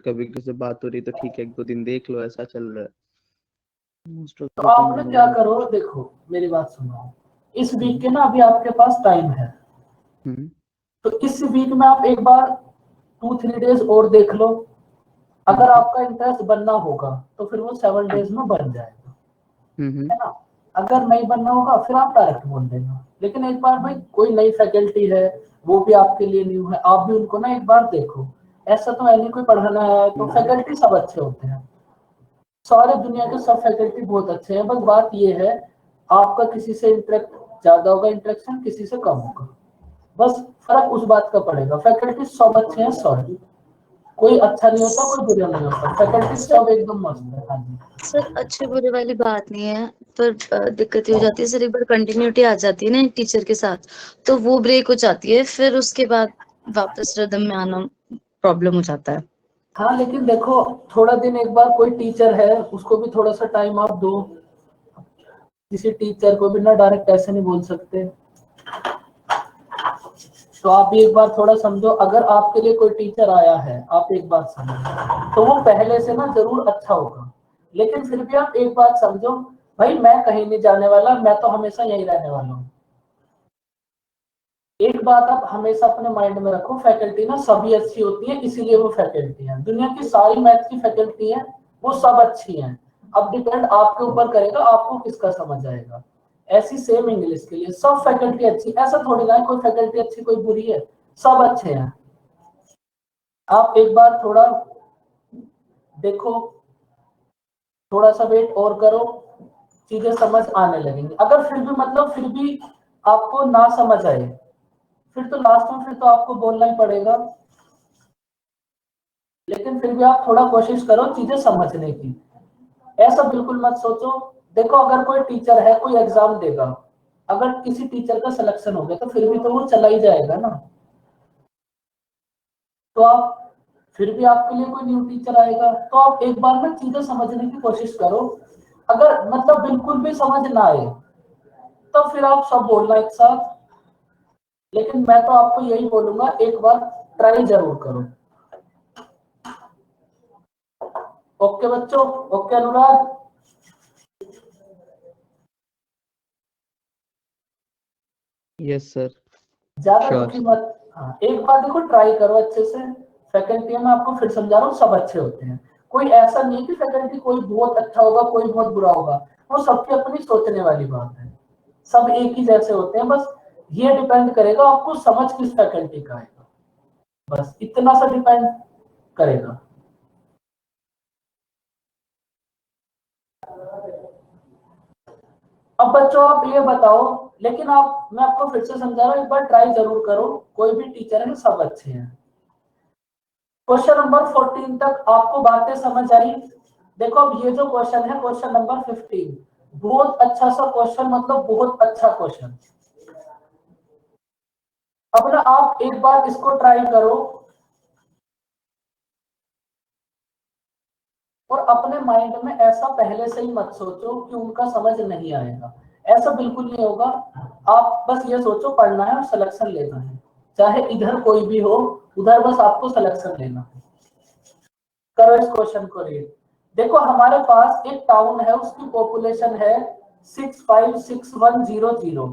कभी किसी से बात हो रही तो ठीक है, 1-2 दिन देख लो, ऐसा चल रहा है मोस्ट ऑफ तो द आप ना टाइम। क्या करो, देखो मेरी बात सुनो, इस वीक के ना अभी आपके पास टाइम है, तो इस वीक में आप एक बार 2-3 डेज और देख लो। अगर आपका इंटरेस्ट बनना होगा तो फिर वो 7 डेज में बन जाएगा, है ना। अगर नहीं बनना होगा फिर आप डायरेक्ट बोल देना। लेकिन एक बार भाई कोई नई फैकल्टी है, वो भी आपके लिए न्यू है, आप भी उनको ना एक बार देखो। ऐसा तो है नहीं कोई पढ़ाना है तो फैकल्टी सब अच्छे होते हैं, सारे दुनिया के सब फैकल्टी बहुत अच्छे हैं। बस बात ये है आपका किसी से इंटरेक्ट ज्यादा होगा, इंटरेक्शन किसी से कम होगा, बस फर्क उस बात का पड़ेगा। फैकल्टी सब अच्छे हैं, सॉरी कोई अच्छा नहीं होता, कोई बुरा नहीं होता, फैकल्टी सब एकदम मस्त है। हाँ जी सर, अच्छे बुरे वाली बात नहीं है, पर दिक्कत ये हो जाती है सर, एक बार कंटिन्यूटी आ जाती है ना एक टीचर के साथ, तो वो ब्रेक हो जाती है, फिर उसके बाद वापस रिदम में आना प्रॉब्लम हो जाता है। हाँ, लेकिन देखो थोड़ा दिन एक बार कोई टीचर है उसको भी थोड़ा सा टाइम आप दो। किसी टीचर को भी ना डायरेक्ट ऐसे नहीं बोल सकते, तो आप भी एक बार थोड़ा समझो। अगर आपके लिए कोई टीचर आया है, आप एक बात समझो, तो वो पहले से ना जरूर अच्छा होगा, लेकिन फिर भी आप एक बात समझो, भाई मैं कहीं नहीं जाने वाला, मैं तो हमेशा यही रहने वाला हूँ। एक बात आप हमेशा अपने माइंड में रखो, फैकल्टी ना सभी अच्छी होती है, इसीलिए वो फैकल्टी है। दुनिया की सारी मैथ की फैकल्टी है, वो सब अच्छी हैं। अब डिपेंड आपके ऊपर करेगा आपको किसका समझ आएगा। ऐसी सेम इंग्लिश के लिए सब फैकल्टी अच्छी, ऐसा थोड़ी ना है कोई फैकल्टी अच्छी कोई बुरी है, सब अच्छे हैं। आप एक बार थोड़ा देखो, थोड़ा सा वेट और करो, चीजें समझ आने लगेंगी। अगर फिर भी मतलब फिर भी आपको ना समझ आए, फिर तो लास्ट में फिर तो आपको बोलना ही पड़ेगा, लेकिन फिर भी आप थोड़ा कोशिश करो चीजें समझने की। ऐसा बिल्कुल मत सोचो। देखो अगर कोई टीचर है, कोई एग्जाम देगा, अगर किसी टीचर का सिलेक्शन हो गया तो फिर भी तो वो चला ही जाएगा ना। तो आप फिर भी आपके लिए कोई न्यू टीचर आएगा, तो आप एक बार में चीजें समझने की कोशिश करो। अगर मतलब बिल्कुल भी समझ ना आए तो फिर आप सब बोलना एक साथ, लेकिन मैं तो आपको यही बोलूंगा एक बार ट्राई जरूर करो। ओके बच्चों, ओके अनुराग। Yes sir. ज्यादा श्योर। दुखी मत। हाँ, एक बार देखो ट्राई करो अच्छे से। फैकल्टी में आपको फिर समझा रहा हूँ सब अच्छे होते हैं, कोई ऐसा नहीं है कि फैकल्टी कोई बहुत अच्छा होगा कोई बहुत बुरा होगा, वो सबकी अपनी सोचने वाली बात है। सब एक ही जैसे होते हैं, बस ये डिपेंड करेगा आपको समझ किस फैकल्टी का आएगा, बस इतना सा डिपेंड करेगा। अब बच्चों आप ये बताओ, लेकिन आप मैं आपको फिर से समझा रहा हूँ, एक बार ट्राई जरूर करो। कोई भी टीचर है सब अच्छे हैं। क्वेश्चन नंबर 14 तक आपको बातें समझ आई। देखो अब ये जो क्वेश्चन है क्वेश्चन नंबर 15, बहुत अच्छा सा क्वेश्चन, मतलब बहुत अच्छा क्वेश्चन। अब ना आप एक बार इसको ट्राई करो और अपने माइंड में ऐसा पहले से ही मत सोचो कि उनका समझ नहीं आएगा, ऐसा बिल्कुल नहीं होगा। आप बस ये सोचो पढ़ना है और सिलेक्शन लेना है, चाहे इधर कोई भी हो, उधर बस आपको सिलेक्शन लेना है। करो इस क्वेश्चन को रीड। देखो हमारे पास एक टाउन है, उसकी पॉपुलेशन है 656100।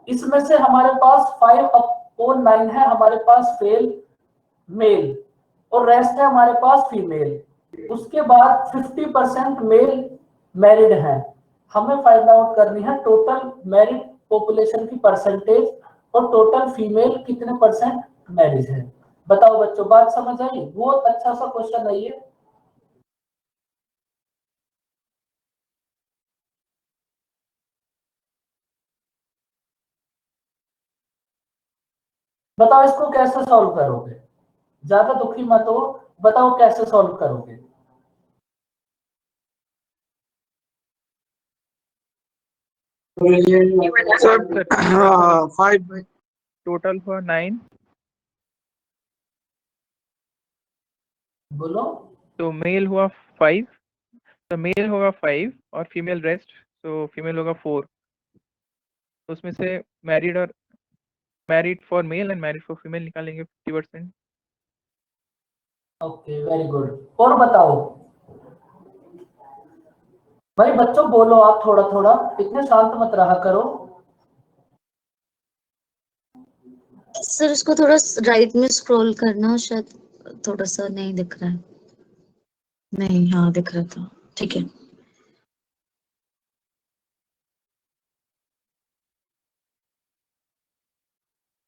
इसमें से हमारे पास 5/9 है हमारे पास मेल और रेस्ट है हमारे पास फीमेल। उसके बाद 50% मेल मैरिड है। हमें फाइंड आउट करनी है टोटल मैरिड पॉपुलेशन की परसेंटेज और टोटल फीमेल कितने परसेंट मैरिज है। बताओ बच्चों, बात समझ आई? बहुत अच्छा सा क्वेश्चन है ये। बताओ इसको कैसे सॉल्व करोगे, ज्यादा दुखी मत हो, बताओ कैसे सॉल्व करोगे। सर 5 टोटल हुआ 9, बोलो। तो मेल हुआ 5, तो मेल होगा 5 और फीमेल रेस्ट, तो फीमेल होगा 4। तो उसमें से married for male and married for female निकालेंगे 50%। Okay, very good. और बताओ भाई बच्चों, बोलो आप थोड़ा थोड़ा, इतने शांत मत रहा करो। सर उसको थोड़ा राइट में स्क्रॉल करना, शायद थोड़ा सा नहीं दिख रहा है। नहीं, हाँ दिख रहा था, ठीक है।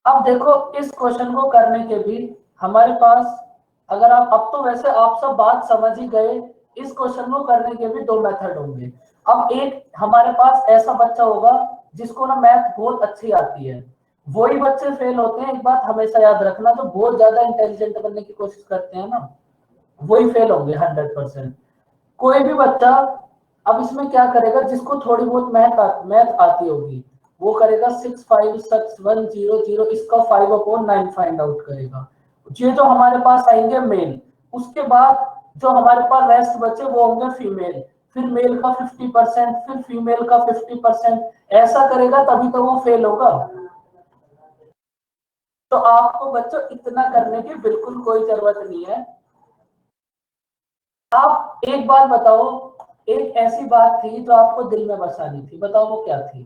अब देखो, इस क्वेश्चन को करने के भी हमारे पास, अगर आप, अब तो वैसे आप सब बात समझ ही गए, इस क्वेश्चन को करने के भी दो मेथड होंगे। अब एक हमारे पास ऐसा बच्चा होगा जिसको ना मैथ बहुत अच्छी आती है, वही बच्चे फेल होते हैं। एक बात हमेशा याद रखना, जो बहुत ज्यादा इंटेलिजेंट बनने की कोशिश करते हैं ना, वही फेल होंगे 100%। कोई भी बच्चा अब इसमें क्या करेगा, जिसको थोड़ी बहुत मैथ आती होगी, वो करेगा 6 5 6 1 0 0, इसका 5/9 फाइंड आउट करेगा। ये जो हमारे पास आएंगे मेल, उसके बाद जो हमारे पास रेस्ट बचे वो होंगे फीमेल, फिर मेल का 50%, फिर फीमेल का 50%, ऐसा करेगा तभी तो वो फेल होगा। तो आपको बच्चों इतना करने की बिल्कुल कोई जरूरत नहीं है। आप एक बात बताओ, एक ऐसी बात थी जो आपको दिल में बसानी थी, बताओ वो क्या थी।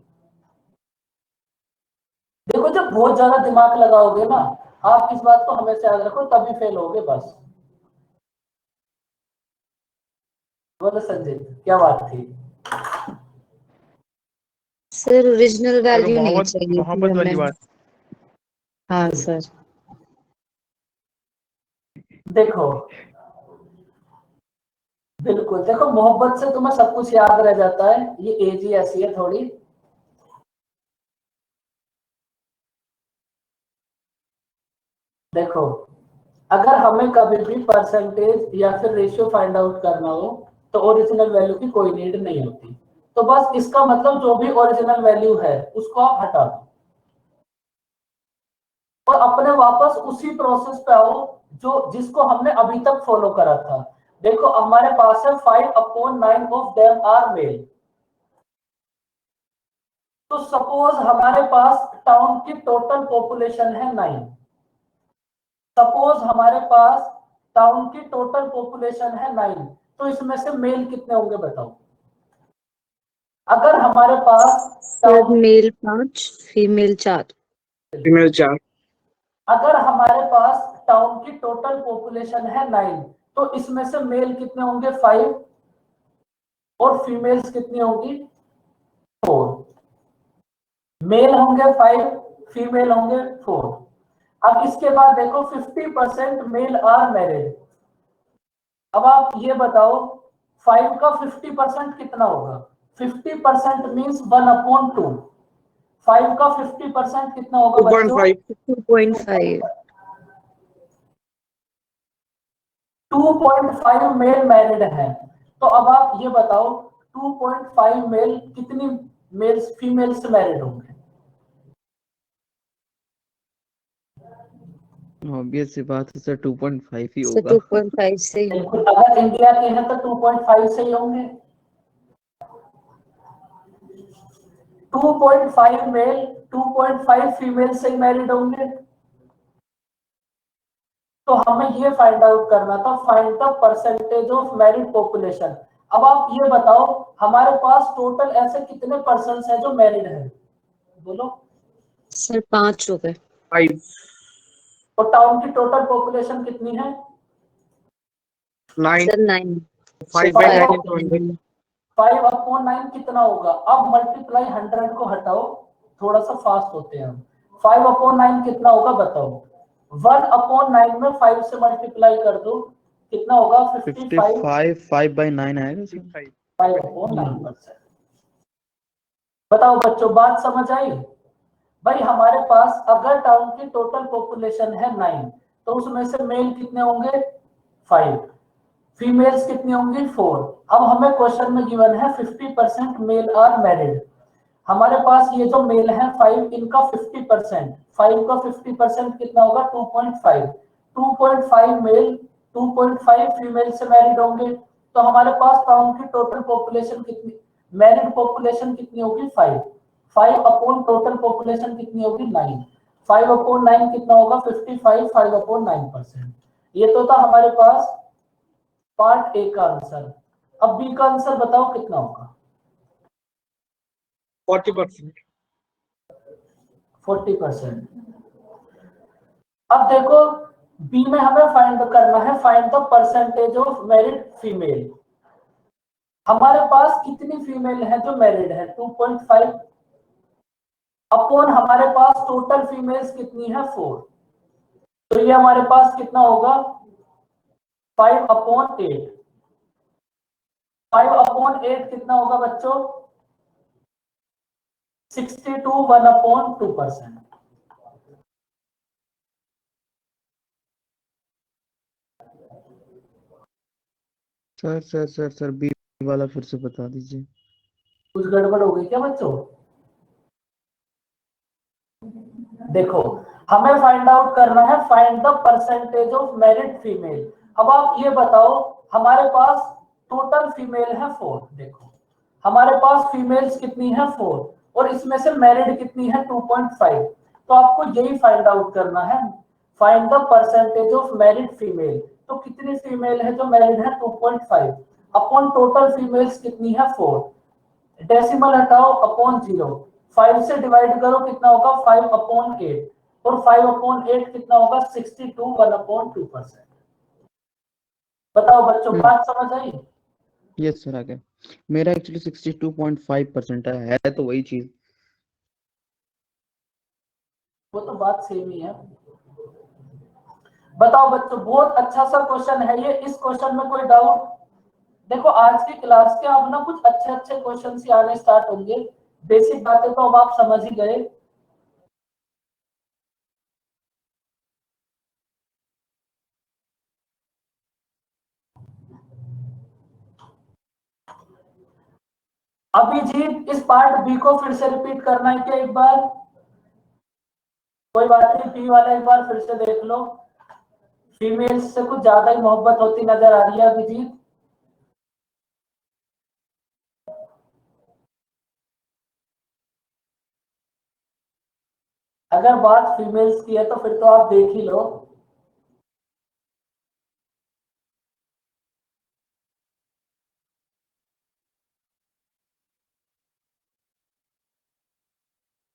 देखो, जब बहुत ज्यादा दिमाग लगाओगे ना, आप इस बात को हमेशा याद रखो, तभी फेल होगे बस। बोलो संजय, क्या बात थी। सर ओरिजिनल चलो वैल्यू नहीं मोहब्बत चाहिए थी मोहब्बत वाली हमें। बात। हाँ सर। देखो बिल्कुल, देखो मोहब्बत से तुम्हें सब कुछ याद रह जाता है, ये एज ही ऐसी है थोड़ी। देखो, अगर हमें कभी भी परसेंटेज या फिर रेशियो फाइंड आउट करना हो, तो ओरिजिनल वैल्यू की कोई नीड नहीं होती। तो बस इसका मतलब जो भी ओरिजिनल वैल्यू है उसको आप हटा दो और अपने वापस उसी प्रोसेस पे आओ जो जिसको हमने अभी तक फॉलो करा था। देखो हमारे पास है 5/9 ऑफ देम आर मेल। तो सपोज हमारे पास टाउन की टोटल पॉपुलेशन है 9। सपोज हमारे पास टाउन की टोटल पॉपुलेशन है 9, तो इसमें से मेल कितने होंगे बताओ। अगर हमारे पास सर मेल 5, फीमेल 4। फीमेल 4। अगर हमारे पास टाउन की टोटल पॉपुलेशन है 9, तो इसमें से मेल कितने होंगे 5 और फीमेल्स कितनी होंगी 4। मेल होंगे 5, फीमेल होंगे 4। अब इसके बाद देखो 50% मेल आर मैरिड। अब आप ये बताओ 5 का 50% कितना होगा। 50% मीन्स 1/2। 5 का 50% कितना होगा बच्चों, 2.5। 2.5 मेल मैरिड है। तो अब आप ये बताओ 2.5 मेल कितनी मेल्स फीमेल्स मैरिड होंगे। ऑब्वियस सी बात है सर, 2.5 ही सर होगा। 2.5 से ही बिल्कुल, अगर इंडिया के हैं तो 2.5 से ही होंगे। 2.5 मेल 2.5 फीमेल से ही मैरिड होंगे। तो हमें ये फाइंड आउट करना था, find the percentage of married population. अब आप ये बताओ हमारे पास टोटल ऐसे कितने पर्सन हैं जो मैरिड हैं, बोलो। सर 5 हो गए। 5। और टाउन की टोटल पॉपुलेशन कितनी है 9। सर 9। 5/9 5/9 कितना होगा। अब मल्टीप्लाई 100 को हटाओ, थोड़ा सा फास्ट होते हैं हम। 5/9 कितना होगा बताओ। 1/9 में 5 से मल्टीप्लाई कर दो, कितना होगा 55 5/9 आएगा सर। 5/9%। बताओ बच्चों, बात समझ आई। भाई हमारे पास अगर टाउन की टोटल पॉपुलेशन है 9, तो उसमें से मेल कितने होंगे 5, फीमेल्स कितनी होंगी 4। अब हमें क्वेश्चन में गिवन है 50% मेल आर मैरिड। हमारे पास ये जो मेल है 5, इनका 50%, 5 का 50% कितना होगा 2.5। 2.5 मेल 2.5 फीमेल से मैरिड होंगे। तो हमारे पास टाउन की टोटल पॉपुलेशन कितनी, मैरिड पॉपुलेशन कितनी होगी 5। 5 अपॉन टोटल पॉपुलेशन कितनी होगी 9। 5/9 कितना होगा 55, 5/9%। ये तो था हमारे पास पार्ट ए का आंसर। अब बी का आंसर बताओ कितना होगा? 40%। 40%। अब देखो बी में हमें फाइंड करना है, find the percentage of married female. हमारे पास कितनी फीमेल है जो मैरिड है? 2.5 अपॉन हमारे पास टोटल फीमेल्स कितनी है? 4। तो ये हमारे पास कितना होगा? 5/8। 5/8 कितना होगा बच्चों? 62 1/2%। सर बी वाला फिर से बता दीजिए। कुछ गड़बड़ हो गई क्या बच्चों? देखो हमें फाइंड आउट करना है, find the percentage of married female. अब आप ये बताओ हमारे पास टोटल फीमेल है 4। देखो हमारे पास फीमेल्स कितनी है? 4, और इसमें से मैरिड कितनी है? 2.5। तो आपको यही फाइंड आउट करना है, find the percentage of married female. तो कितनी फीमेल है जो मैरिड है? 2.5 अपॉन टोटल फीमेल्स कितनी है? 4। डेसिमल हटाओ, अपॉन 0। 5 से डिवाइड करो, कितना होगा? 5/8। और 5/8 कितना होगा? 62 1/2%। बताओ बच्चों, बात समझ आई? यस सर, आ गया। मेरा एक्चुअली 62.5% है तो वही चीज। वो तो बात सेम ही है। बताओ बच्चों, बहुत अच्छा सा क्वेश्चन है ये। इस क्वेश्चन में कोई डाउट? देखो आज की क्लास के अब ना कुछ अच्छे अच्छे क्वेश्चन ही आने स्टार्ट होंगे। बेसिक बातें तो अब आप समझ ही गए। अभिजीत, इस पार्ट बी को फिर से रिपीट करना है क्या एक बार? कोई बात नहीं, बी वाला एक बार फिर से देख लो। फीमेल्स से कुछ ज्यादा ही मोहब्बत होती नजर आ रही है अभिजीत। अगर बात फीमेल्स की है तो फिर तो आप देख ही लो।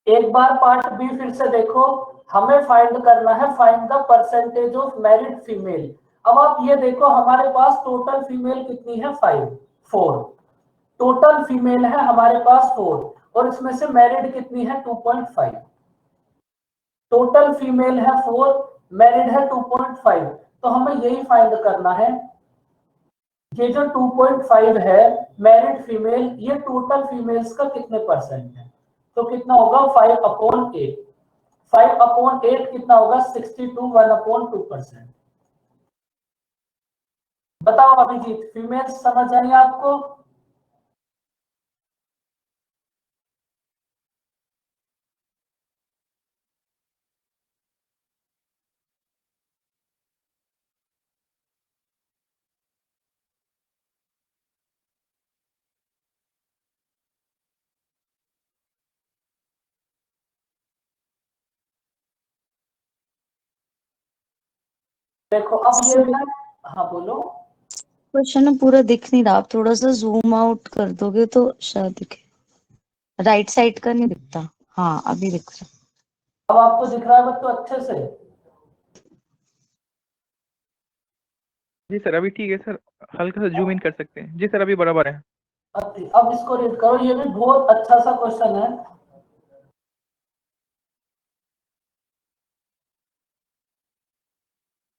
एक बार पार्ट बी फिर से देखो। हमें फाइंड करना है, find the percentage of married female. अब आप ये देखो हमारे पास टोटल फीमेल कितनी है? 4। टोटल फीमेल है हमारे पास 4, और इसमें से मैरिड कितनी है? 2.5। टोटल फीमेल है 4, मैरिड है 2.5। तो हमें यही फाइंड करना है। ये जो 2.5 है मैरिड फीमेल, ये टोटल फीमेल्स का कितने परसेंट है? तो कितना होगा? 5/8। 5/8 कितना होगा? 62 1/2%। बताओ अभिजीत, फीमेल्स समझ आई आपको? देखो अब ये ना, हाँ बोलो। क्वेश्चन ना पूरा दिख नहीं रहा, आप थोड़ा सा जूम आउट कर दोगे तो शायद दिखे। राइट साइड का नहीं दिखता। हाँ अभी दिख रहा। अब आपको दिख रहा है बच्चों अच्छे से? जी सर अभी ठीक है सर, हल्का सा जूम इन कर सकते हैं। जी सर अभी बराबर है। अब इसको रीड करो, ये भी बहुत अच्छा सा क्वेश्चन है।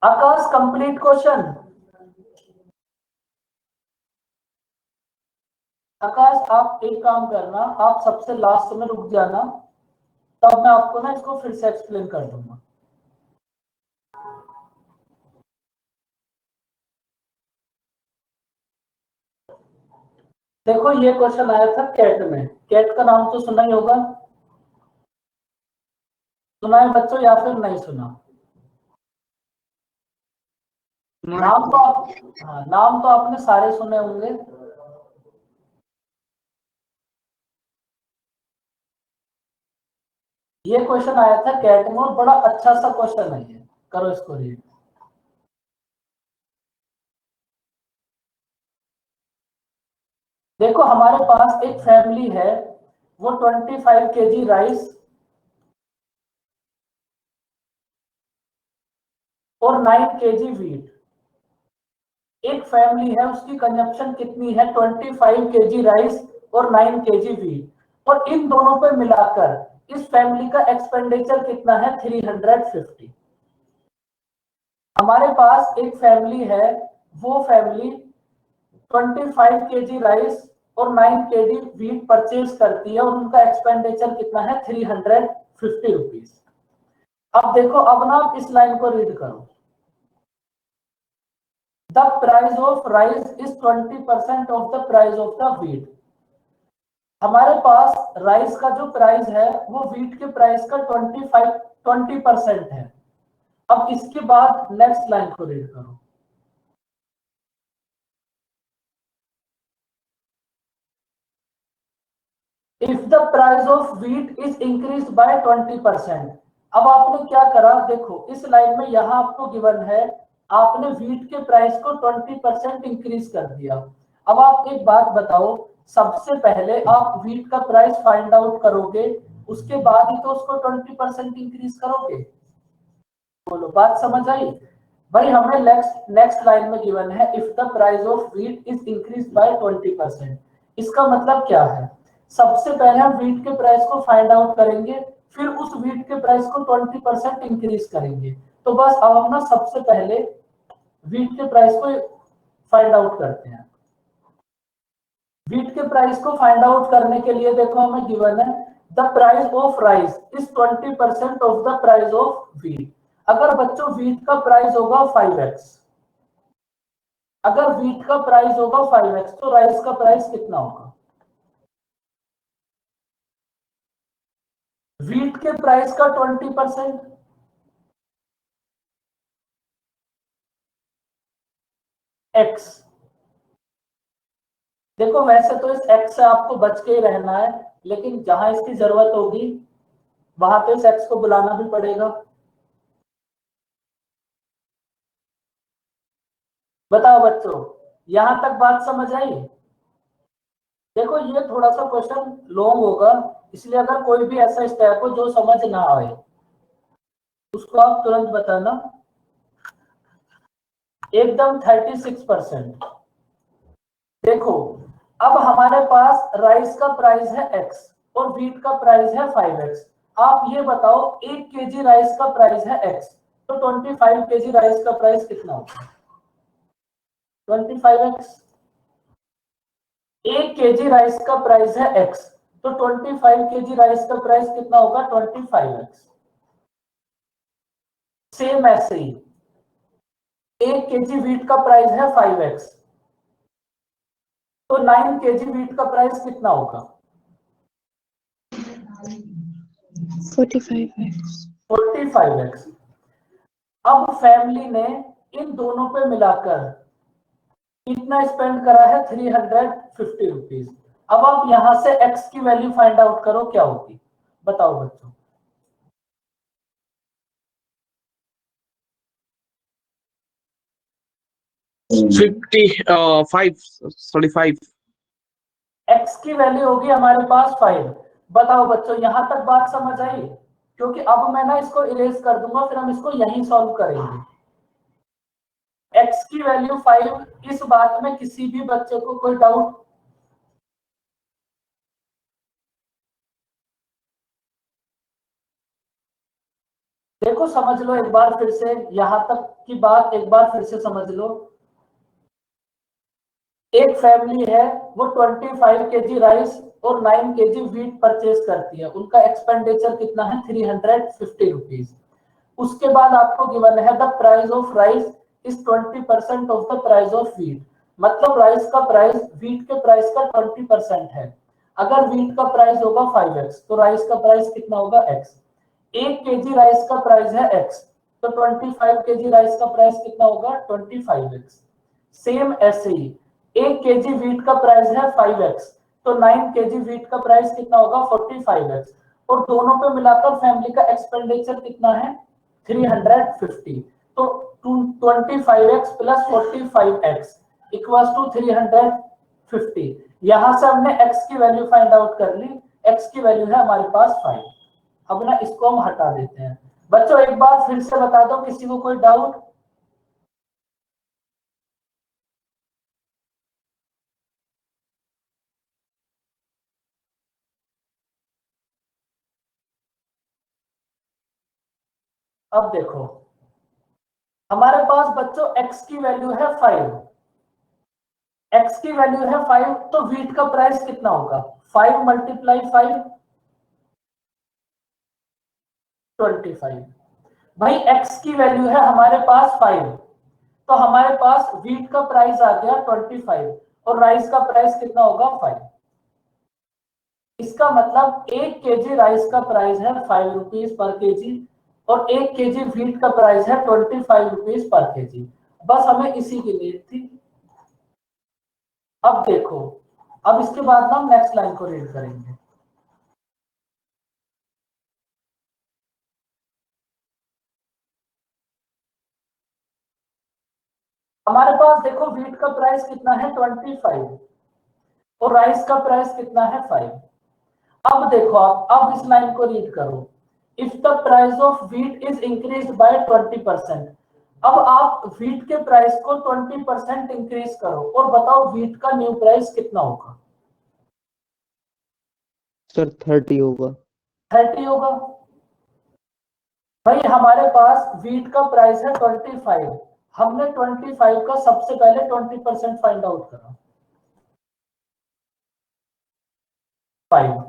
आकाश, कंप्लीट क्वेश्चन। आकाश आप एक काम करना, आप सबसे लास्ट में रुक जाना, तब मैं आपको ना इसको फिर से एक्सप्लेन कर दूंगा। देखो ये क्वेश्चन आया था कैट में। कैट का नाम तो सुना ही होगा। सुना है बच्चों या फिर नहीं सुना? नाम तो आप, हाँ नाम तो आपने सारे सुने होंगे। ये क्वेश्चन आया था कैट में और बड़ा अच्छा सा क्वेश्चन है ये। करो इसको रीड। देखो हमारे पास एक फैमिली है, वो 25 kg राइस और 9 kg वीट। एक फैमिली है, उसकी कंजप्शन कितनी है? 25 kg राइस और 9 kg वीट, और इन दोनों पे मिलाकर इस फैमिली का एक्सपेंडिचर कितना है? 350। हमारे पास एक फैमिली है, वो फैमिली 25 kg राइस और 9 kg वीट परचेज करती है, और उनका एक्सपेंडिचर कितना है? 350 रुपीज। अब देखो, अब ना आप इस लाइन को रीड करो। The price of rice is 20% of the price of the wheat. हमारे पास राइस का जो प्राइस है वो व्हीट के प्राइस का 20% है। अब इसके बाद नेक्स्ट लाइन को रीड करो। If the price of wheat is increased by 20%, अब आपने क्या करा? देखो इस लाइन में यहां आपको गिवन है, आपने व्हीट के प्राइस को 20% इंक्रीज कर दिया। अब आप एक बात बताओ, सबसे पहले आप व्हीट का प्राइस फाइंड आउट करोगे, उसके बाद ही तो उसको 20% इंक्रीज करोगे। बोलो, बात समझ आई? भाई हमें नेक्स्ट लाइन में गिवन है, if the price of wheat is increase by 20%। इसका मतलब क्या है? सबसे पहले हम व्हीट के प्राइस को फाइंड आउट करेंगे, फिर उस व्हीट के प्राइस को 20% इंक्रीज करेंगे। तो बस अब हम ना सबसे पहले व्हीट के प्राइस को फाइंड आउट करते हैं। व्हीट के प्राइस को फाइंड आउट करने के लिए देखो हमें गिवन है, the price of rice is 20% of the price of wheat. अगर बच्चों व्हीट का प्राइस होगा 5x, अगर व्हीट का प्राइस होगा 5x, तो राइस का प्राइस कितना होगा? व्हीट के प्राइस का 20% x। देखो वैसे तो इस x से आपको बच के ही रहना है, लेकिन जहां इसकी जरूरत होगी वहां तो इस x को बुलाना भी पड़ेगा। बताओ बच्चों, यहां तक बात समझ आई? देखो ये थोड़ा सा क्वेश्चन लॉन्ग होगा, इसलिए अगर कोई भी ऐसा स्टेप हो जो समझ ना आए उसको आप तुरंत बताना। एकदम 36%। देखो अब हमारे पास राइस का प्राइस है x और व्हीट का प्राइस है 5x। आप ये बताओ, 1 kg राइस का प्राइस है x, तो 25 kg राइस का प्राइस कितना होगा? 25x। 1 kg राइस का प्राइस है x, तो 25 kg राइस का प्राइस कितना होगा? 25x। सेम ऐसे ही 1 kg व्हीट का प्राइस है 5x, तो 9 kg व्हीट का प्राइस कितना होगा? 45x। अब फैमिली ने इन दोनों पे मिलाकर कितना स्पेंड करा है? 350 रुपीज। अब आप यहां से x की वैल्यू फाइंड आउट करो, क्या होगी? बताओ बच्चों। फाइव। x की वैल्यू होगी हमारे पास 5। बताओ बच्चों, यहां तक बात समझ आई? क्योंकि अब मैं ना इसको इरेज कर दूंगा, फिर हम इसको यहीं सॉल्व करेंगे। x की वैल्यू 5, इस बात में किसी भी बच्चे को कोई डाउट? देखो समझ लो एक बार फिर से, यहां तक की बात एक बार फिर से समझ लो। एक फैमिली है, वो 25 kg राइस और 9 kg व्हीट परचेज करती है, उनका एक्सपेंडिचर कितना है? 350 रुपीज। उसके बाद आपको गिवन है, the price of rice is 20% of the price of wheat. मतलब राइस का प्राइस व्हीट के प्राइस का 20% है। अगर व्हीट का प्राइस होगा 5x, तो राइस का प्राइस कितना होगा? x। 1 kg राइस का प्राइस है x, तो 25 kg राइस का प्राइस कितना होगा? 25x। सेम ऐसे ही 1 kg व्हीट का प्राइस है 5x, तो 9 kg व्हीट का प्राइस कितना होगा? 45x। और दोनों पे मिलाकर फैमिली का एक्सपेंडिचर कितना है? 350। तो 25x plus 45x equals to 350। यहां से हमने x की वैल्यू फाइंड आउट कर ली, x की वैल्यू है हमारे पास 5। अब ना इसको हम हटा देते हैं। बच्चों एक बार फिर से बता दो, किसी को कोई डाउट? अब देखो हमारे पास बच्चों x की वैल्यू है 5, x की वैल्यू है 5, तो व्हीट का प्राइस कितना होगा? 5 मल्टीप्लाई 5 25। भाई x की वैल्यू है हमारे पास 5, तो हमारे पास व्हीट का प्राइस आ गया 25 और राइस का प्राइस कितना होगा? 5। इसका मतलब 1 केजी राइस का प्राइस है 5 रुपीज पर केजी और 1 केजी व्हीट का प्राइस है 25 रुपीज पर केजी। बस हमें इसी की नीड थी। अब देखो, अब इसके बाद हम नेक्स्ट लाइन को रीड करेंगे। हमारे पास देखो व्हीट का प्राइस कितना है? 25 और राइस का प्राइस कितना है? 5। अब देखो आप, अब इस लाइन को रीड करो। If the price of wheat is increase by 20%, अब आप व्हीट के प्राइस को 20% इंक्रीज करो और बताओ व्हीट का न्यू प्राइस कितना होगा? सर 30 होगा। 30 होगा। भाई हमारे पास व्हीट का प्राइस है 25, हमने 25 का सबसे पहले 20% फाइंड आउट करा 5।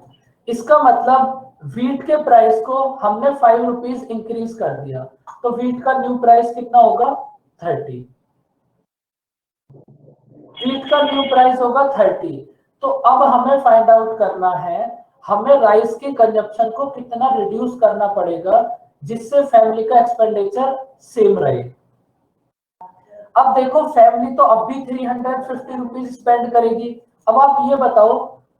इसका मतलब व्हीट के प्राइस को हमने 5 रुपीज इंक्रीज कर दिया, तो व्हीट का न्यू प्राइस कितना होगा? 30। व्हीट का न्यू प्राइस होगा 30। तो अब हमें फाइंड आउट करना है, हमें राइस के कंजप्शन को कितना रिड्यूस करना पड़ेगा जिससे फैमिली का एक्सपेंडिचर सेम रहे। अब देखो फैमिली तो अब भी 350 रुपीज स्पेंड करेगी। अब आप ये बताओ,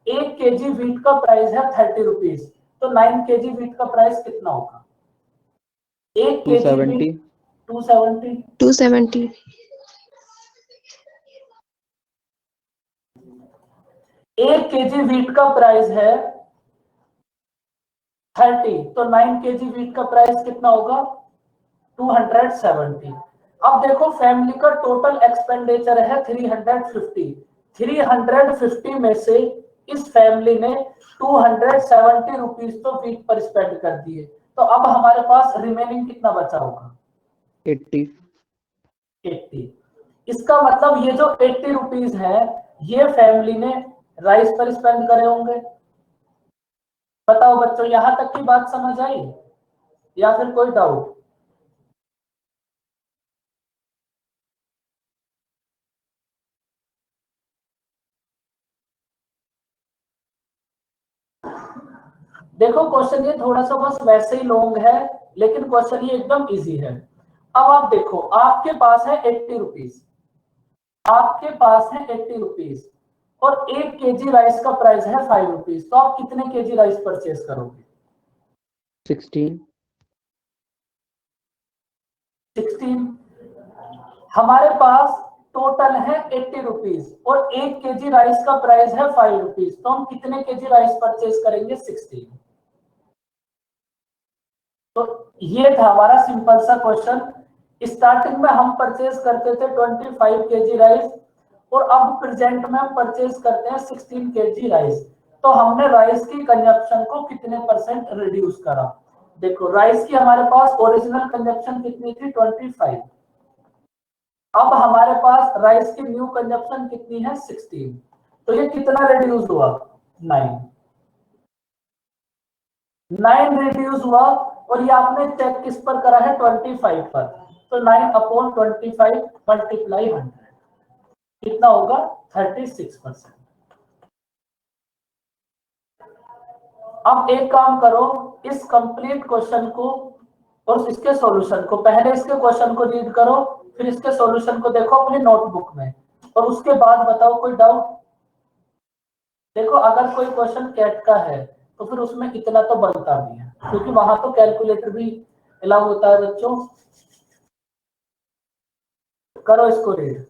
1 केजी व्हीट का प्राइस है 30 रुपीज, तो 9 केजी व्हीट का प्राइस कितना होगा? 1 केजी 270। 270। 270। 1 केजी व्हीट का प्राइस है 30, तो 9 केजी व्हीट का प्राइस कितना होगा? 270। अब देखो फैमिली का टोटल एक्सपेंडिचर है 350। 350 में से इस फैमिली ने 270 रुपीज तो व्हीट पर स्पेंड कर दिए, तो अब हमारे पास रिमेनिंग कितना बचा होगा? 80। 80। इसका मतलब ये जो 80 रुपीज है ये फैमिली ने राइस पर स्पेंड करे होंगे। बताओ बच्चों, यहां तक की बात समझ आई या फिर कोई डाउट? देखो क्वेश्चन ये थोड़ा सा बस वैसे ही लॉन्ग है, लेकिन क्वेश्चन ये एकदम इजी है। अब आप देखो, आपके पास है 80 रुपीज, आपके पास है 80 रुपीज और 1 केजी राइस का प्राइस है 5 रुपीज, तो आप कितने केजी राइस परचेज करोगे? 16। 16। हमारे पास टोटल है 80 रुपीज और 1 केजी राइस का प्राइस है 5 रुपीज, तो हम कितने केजी राइस परचेज करेंगे? 16। तो ये था हमारा सिंपल सा क्वेश्चन। स्टार्टिंग में हम परचेज करते थे 25 केजी राइस और अब प्रेजेंट में हम परचेज करते हैं 16 केजी राइस, तो हमने राइस की कंजप्शन को कितने परसेंट रिड्यूस करा? देखो राइस की हमारे पास ओरिजिनल कंजप्शन कितनी थी? 25। अब हमारे पास राइस की न्यू कंजप्शन कितनी है? 16। तो ये कितना रिड्यूस हुआ? 9। 9 रिड्यूस हुआ और ये आपने चेक किस पर करा है? 25 पर, तो 9/25 मल्टीप्लाई 100 कितना होगा? 36%। अब एक काम करो, इस कंप्लीट क्वेश्चन को और इसके सॉल्यूशन को, पहले इसके क्वेश्चन को रीड करो, फिर इसके सॉल्यूशन को देखो अपनी नोटबुक में और उसके बाद बताओ कोई डाउट। देखो अगर कोई क्वेश्चन कैट का है तो फिर उसमें इतना तो बनता भी है, क्योंकि वहां तो कैलकुलेटर भी अलाउ होता है बच्चों। करो इसको रीड,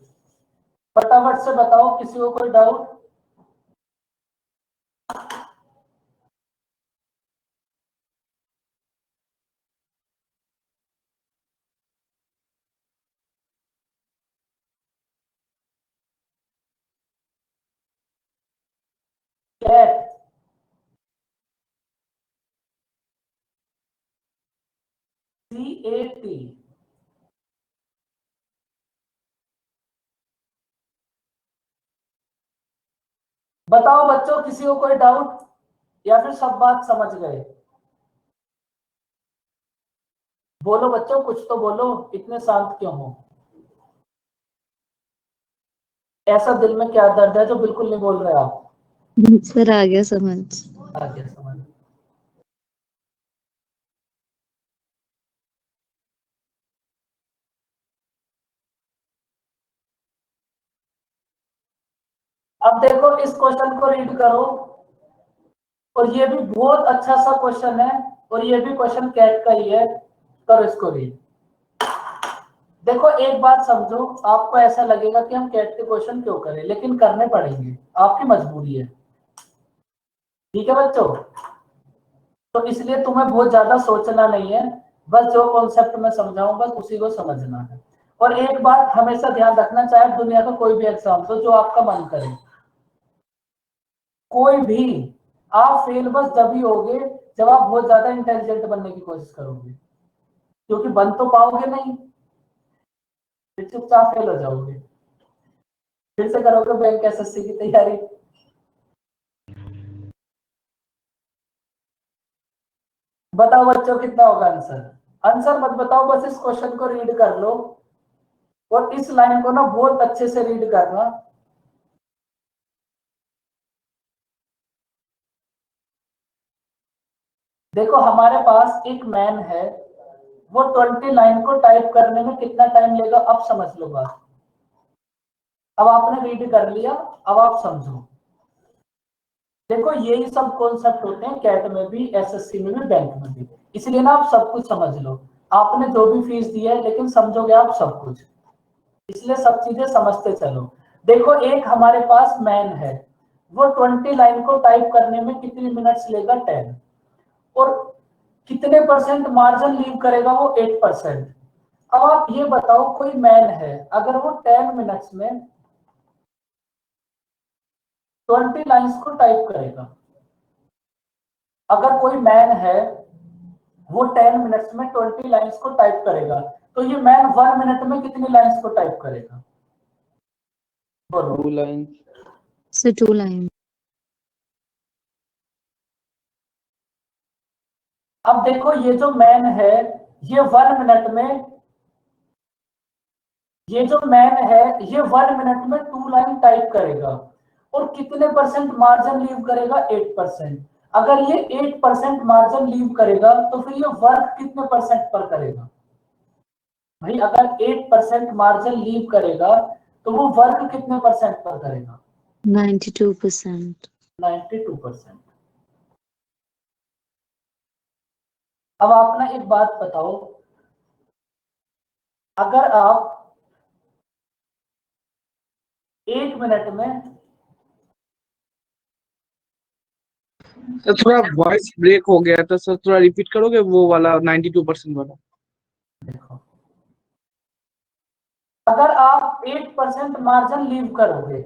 फटाफट से बताओ, किसी को कोई डाउट? Cat CAT। बताओ बच्चों, किसी को कोई डाउट या फिर सब बात समझ गए? बोलो बच्चों, कुछ तो बोलो, इतने शांत क्यों हो? ऐसा दिल में क्या दर्द है जो बिल्कुल नहीं बोल रहे आप? सर आ गया समझ। आ गया समझ। अब देखो, इस क्वेश्चन को रीड करो, और ये भी बहुत अच्छा सा क्वेश्चन है, और ये भी क्वेश्चन कैट का ही है। करो इसको रीड। देखो एक बात समझो, आपको ऐसा लगेगा कि हम कैट के क्वेश्चन क्यों करें, लेकिन करने पड़ेंगे, आपकी मजबूरी है। ठीक है बच्चों, तो इसलिए तुम्हें बहुत ज्यादा सोचना नहीं है, बस जो कॉन्सेप्ट मैं समझाऊं बस उसी को समझना है। और एक बात हमेशा ध्यान रखना, चाहे दुनिया का कोई भी एग्जाम हो जो आपका मन करे, कोई भी, आप फेल बस जब ही होगे जब आप बहुत ज्यादा इंटेलिजेंट बनने की कोशिश करोगे, क्योंकि बन तो पाओगे नहीं, फिर चुपचाप फेल हो जाओगे। फिर से करोगे बैंक एसएससी की तैयारी। बताओ बच्चों कितना होगा आंसर? आंसर मत बताओ, बस इस क्वेश्चन को रीड कर लो, और इस लाइन को ना बहुत अच्छे से रीड करना। देखो हमारे पास एक मैन है, वो 20 लाइन को टाइप करने में कितना टाइम लेगा, अब समझ लो बात। अब आपने रीड कर लिया, अब आप समझो। देखो यही सब कॉन्सेप्ट होते हैं कैट में भी, एसएससी में भी, बैंक में भी, इसलिए ना आप सब कुछ समझ लो। आपने जो भी फीस दी है, लेकिन समझोगे आप सब कुछ, इसलिए सब चीजें समझते चलो। देखो एक हमारे पास मैन है, वो 20 लाइन को टाइप करने में कितनी मिनट्स लेगा, 10, और कितने परसेंट मार्जिन लीव करेगा, वो 8%। अब आप ये बताओ, कोई मैन है, अगर वो 10 मिनट्स में 20 लाइंस को टाइप करेगा, अगर कोई मैन है वो 10 मिनट्स में 20 लाइंस को टाइप करेगा, तो ये मैन 1 मिनट में कितनी लाइंस को टाइप करेगा? बोलो। 2 लाइंस। Sir 2 line. अब देखो ये जो मैन है, ये 1 मिनट में, ये जो मैन है ये 1 मिनट में 2 लाइन टाइप करेगा, और कितने परसेंट मार्जिन लीव करेगा, 8%। अगर ये 8% मार्जिन लीव करेगा, तो फिर ये वर्क कितने परसेंट पर करेगा? भाई अगर 8% मार्जिन लीव करेगा, तो वो वर्क कितने परसेंट पर करेगा? 92%। 92%। अब आप ना एक बात बताओ, अगर आप 1 मिनट में, सर थोड़ा वॉइस ब्रेक हो गया था सर, थोड़ा रिपीट करोगे वो वाला 92% वाला? देखो अगर आप 8% मार्जिन लीव करोगे,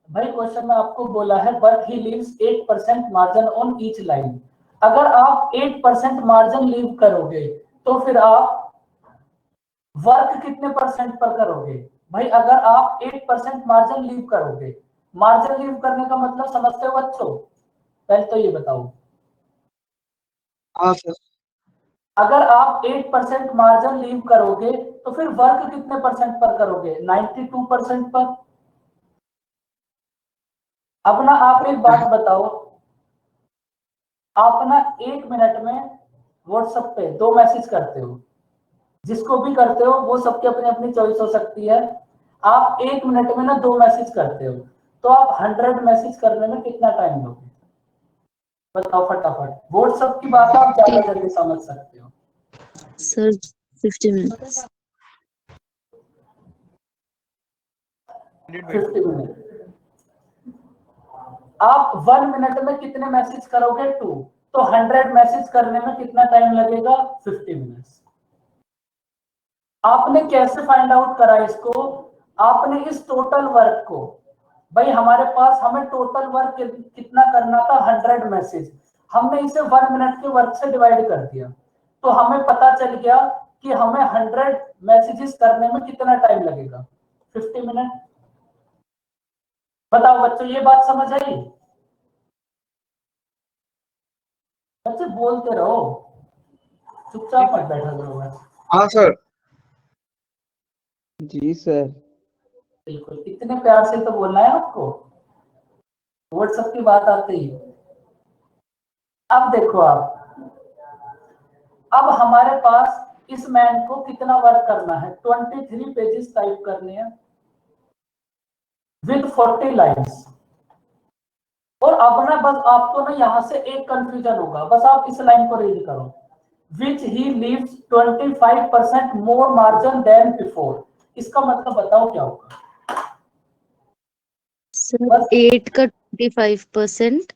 भाई क्वेश्चन में आपको बोला है but he leaves 8% margin on each line. अगर आप 8% मार्जिन लीव करोगे, तो फिर आप वर्क कितने परसेंट पर करोगे? भाई अगर आप 8% मार्जिन लीव करोगे, मार्जिन लीव करने का मतलब समझते हो बच्चों? पहले तो ये बताओ, हाँ सर। अगर आप 8% मार्जिन लीव करोगे, तो फिर वर्क कितने परसेंट पर करोगे? 92% पर। अब ना आप एक बात बताओ, आप ना 1 मिनट में व्हाट्सएप पे 2 मैसेज करते हो, जिसको भी करते हो वो सबकी अपनी अपनी चॉइस हो सकती है। आप 1 मिनट में ना 2 मैसेज करते हो, तो आप 100 मैसेज करने में कितना टाइम लोगे? बताओ फटाफट। व्हाट्सएप की बात आप ज्यादा जल्दी समझ सकते हो। Sir 50 minutes. 50 मिनट। आप 1 मिनट में कितने मैसेज करोगे? 2। तो 100 मैसेज करने में कितना टाइम लगेगा? 50 मिनट्स। आपने कैसे फाइंड आउट करा इसको? आपने इस टोटल वर्क को भाई हमारे पास हमें टोटल वर्क कितना करना था 100 मैसेज, हमने इसे 1 मिनट के वर्क से डिवाइड कर दिया, तो हमें पता चल गया कि हमें 100 मैसेजेस करने में कितना टाइम लगेगा, 50 मिनट। बताओ बच्चों ये बात समझ आई? बच्चे बोलते रहो, चुपचाप मत बैठा करो बस। हाँ सर। जी सर। बिल्कुल, इतने प्यार से तो बोलना है आपको, व्हाट्सएप की बात आती है। अब देखो आप, अब हमारे पास इस मैन को कितना वर्क करना है, 23 पेजेस टाइप करने हैं विद 40 लाइन्स। और अब ना बस आपको ना यहां से एक कंफ्यूजन होगा, बस आप इस लाइन को रीड करो, which he leaves 25% more margin than before. इसका मतलब बताओ क्या होगा? सर बस 8 का 25%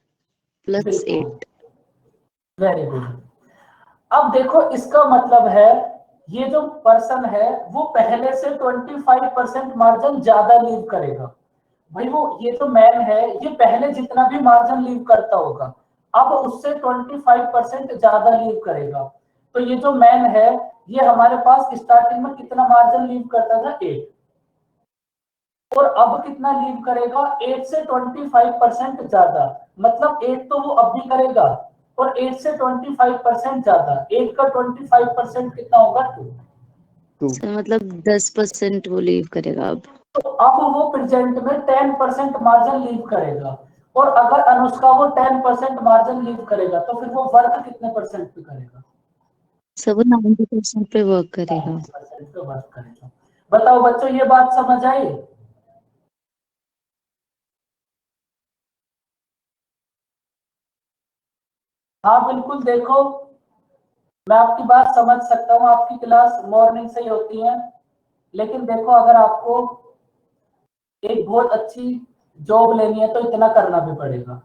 प्लस 8। Very good. अब देखो इसका मतलब है ये जो पर्सन है वो पहले से 25% मार्जिन ज्यादा लीव करेगा। भाई वो ये जो मैन है ये पहले जितना भी मार्जिन लीव करता होगा अब उससे 25% ज्यादा लीव करेगा। तो ये जो मैन है ये हमारे पास स्टार्टिंग में कितना मार्जिन लीव करता था 8, और अब कितना लीव करेगा 8 से 25% ज्यादा, मतलब 8 तो वो अब भी करेगा और 8 से 25% ज्यादा, 8 का 25% कितना होगा 2। सर मतलब 10% वो लीव करेगा अब। तो अब वो प्रेजेंट में 10% मार्जिन लीव करेगा, और अगर अनुष्का वो 10% मार्जिन लीव करेगा तो फिर वो वर्क कितने परसेंट पे करेगा? सर वो 90% पे वर्क करेगा। 90% पे वर्क करेगा। बताओ बच्चों ये बात समझ आई? हाँ बिल्कुल। देखो मैं आपकी बात समझ सकता हूँ, आपकी क्लास मॉर्निंग से ही होती है, लेकिन देखो अगर आपको एक बहुत अच्छी जॉब लेनी है तो इतना करना भी पड़ेगा।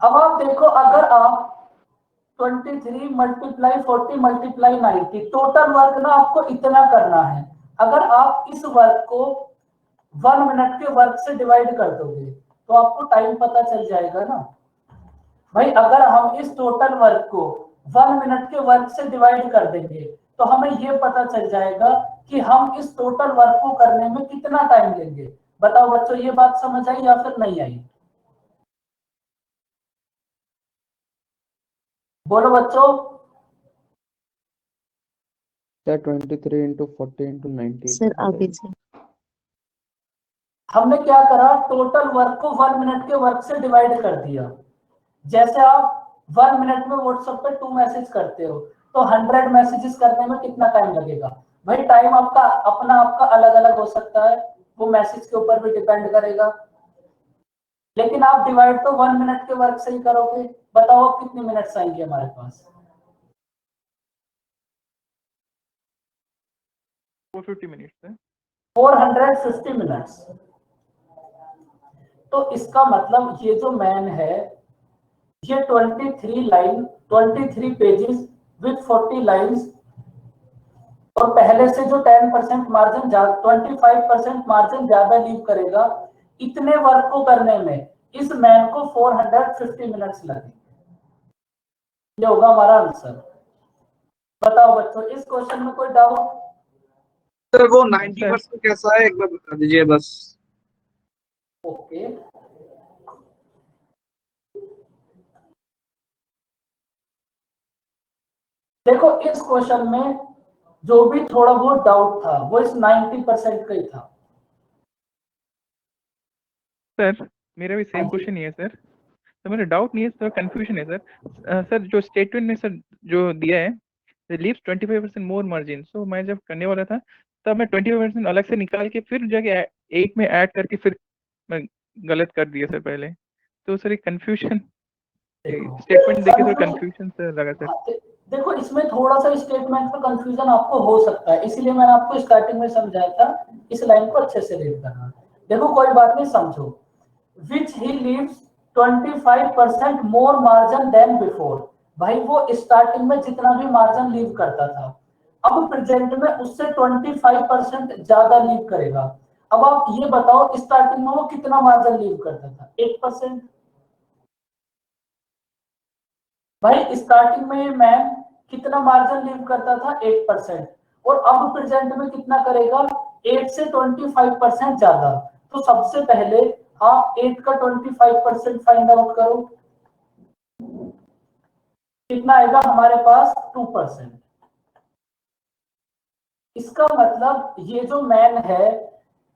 अब आप देखो अगर आप 23 मल्टीप्लाई 40 मल्टीप्लाई 90 टोटल वर्क ना आपको इतना करना है, अगर आप इस वर्क को 1 मिनट के वर्क से डिवाइड कर दोगे तो आपको टाइम पता चल जाएगा ना। भाई अगर हम इस टोटल वर्क को 1 मिनट के वर्क से डिवाइड कर देंगे तो हमें यह पता चल जाएगा कि हम इस टोटल वर्क को करने में कितना टाइम लेंगे। बताओ बच्चों ये बात समझ आई या फिर नहीं आई? बोलो बच्चों। Sir 23 into 40 into 90। सर आगे से हमने क्या करा, टोटल वर्क को 1 मिनट के वर्क से डिवाइड कर दिया। जैसे आप 1 मिनट में व्हाट्सएप पे 2 मैसेज करते हो तो 100 मैसेजेस करने में कितना टाइम लगेगा? भाई टाइम आपका अपना आपका अलग अलग हो सकता है, वो मैसेज के ऊपर भी डिपेंड करेगा, लेकिन आप डिवाइड तो 1 मिनट के वर्क से ही करोगे। बताओ अब कितने मिनट्स आएंगे हमारे पास? 450 मिनट्स है। 450 मिनट्स। तो इसका मतलब ये जो मैन है ये 23 पेजेस विद 40 लाइंस और पहले से जो 10% मार्जिन 25% मार्जिन ज्यादा लीव करेगा, इतने वर्क को करने में इस मैन को 450 मिनट्स लगेंगे। ये होगा हमारा आंसर। बताओ बच्चों इस क्वेश्चन में कोई डाउट? सर वो 90% कैसा है एक बार बता दीजिए बस। ओके देखो इस क्वेश्चन में जो भी थोड़ा बहुत डाउट था वो इस 90% का ही था। सर मेरा भी सेम क्वेश्चन ही है सर, तो मेरा डाउट नहीं है सर, कंफ्यूजन है सर। सर जो स्टेटमेंट में सर जो दिया है लीव्स 25% मोर मार्जिन, सो मैं जब करने वाला था तब मैं 25% अलग से निकाल के फिर जाके 8 में ऐड करके फिर मैं गलत कर दिया सर पहले, तो सर एक कंफ्यूजन स्टेटमेंट देखे तो कंफ्यूजन सर लगा सर। देखो इसमें थोड़ा सा स्टेटमेंट का कंफ्यूजन आपको हो सकता है, इसीलिए मैंने आपको स्टार्टिंग में समझाया था इस लाइन को अच्छे से रीड करना। देखो कोई बात नहीं, समझो। Which he leaves 25% more margin than before. भाई वो स्टार्टिंग में जितना भी मार्जिन लीव करता था, अब प्रेजेंट में उससे 25% ज्यादा लीव करेगा। अब आप ये बताओ स्टार्टिंग में वो कितना मार्जिन लीव करता था? 8%। भाई स्टार्टिंग में मैन कितना मार्जिन लीव करता था? 8%। और अब प्रेजेंट में कितना करेगा? 8 से 25% ज्यादा। तो सबसे पहले आप 8 का 25% फाइंड आउट करो, कितना आएगा हमारे पास? 2%। इसका मतलब ये जो मैन है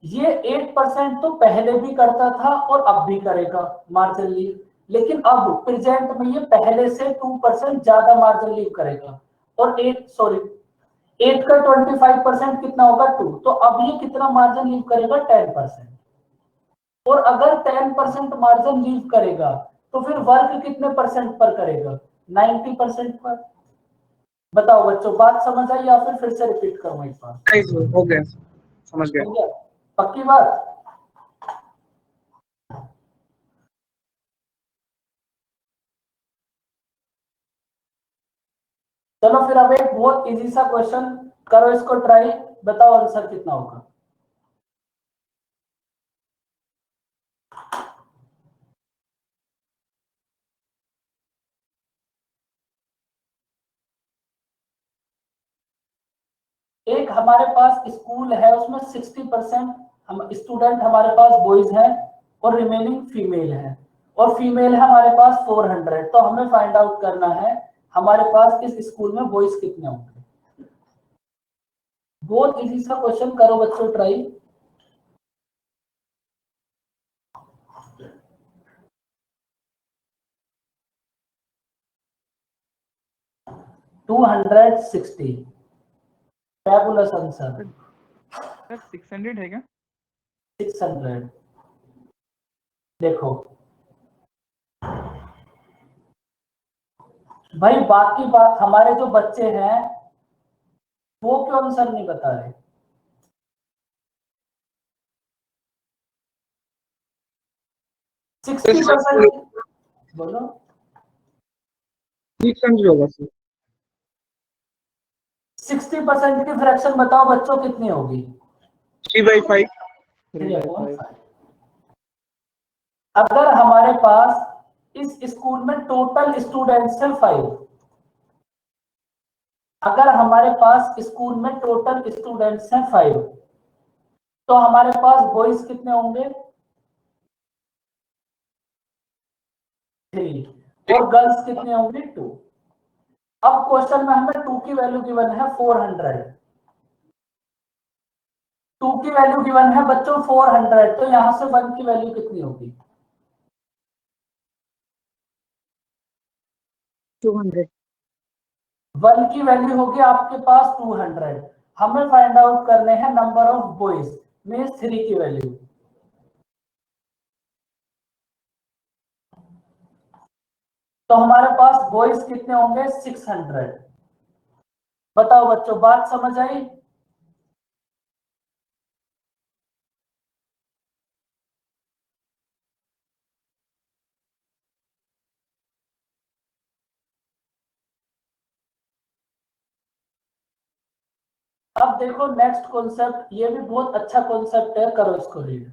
ये 8% तो पहले भी करता था और अब भी करेगा मार्जिन लीव, लेकिन अब प्रेजेंट में ये पहले से 2% ज्यादा मार्जिन लीव करेगा। और 8 का 25% कितना होगा? 2। तो अब ये कितना मार्जिन लीव करेगा? 10%। और अगर 10% मार्जिन लीव करेगा तो फिर वर्क कितने परसेंट पर करेगा? 90% पर। बताओ बच्चों, बात समझ आई या फिर से रिपीट करूं एक बार? नहीं सर, हो गया, समझ गया। हो गया? पक्की बात? चलो फिर अब एक बहुत इजी सा क्वेश्चन करो, इसको ट्राई, बताओ आंसर कितना होगा। एक हमारे पास स्कूल है, उसमें 60% हम स्टूडेंट हमारे पास बॉयज हैं और रिमेनिंग फीमेल है, और फीमेल है हमारे पास 400। तो हमें फाइंड आउट करना है हमारे पास इस स्कूल में बॉयज कितने होंगे। बहुत इजी सा क्वेश्चन, करो बच्चों try. To 260। Fabulous answer. Sir 600 है क्या? 600। देखो भाई, बाकी बात हमारे जो बच्चे हैं वो क्यों आंसर नहीं बता रहे? 60%। बोलो। 600 होगा सर। 60% की फ्रैक्शन बताओ बच्चों कितनी होगी? 3/5। 3/5। अगर हमारे पास इस स्कूल में टोटल स्टूडेंट्स हैं 5, अगर हमारे पास स्कूल में टोटल स्टूडेंट्स हैं 5, तो हमारे पास बॉयज कितने होंगे? 3। और गर्ल्स कितने होंगे? 2। अब क्वेश्चन में हमें 2 की वैल्यू गिवन है 400। 2 की वैल्यू गिवन है बच्चों 400, तो यहां से 1 की वैल्यू कितनी होगी? 200। 1 की वैल्यू होगी आपके पास 200। हमें फाइंड आउट करने हैं नंबर ऑफ बॉयज, मींस 3 की वैल्यू। तो हमारे पास बॉयज कितने होंगे? 600। बताओ बच्चों, बात समझ आई? अब देखो नेक्स्ट कॉन्सेप्ट, ये भी बहुत अच्छा कॉन्सेप्ट है, करो इसको रीड।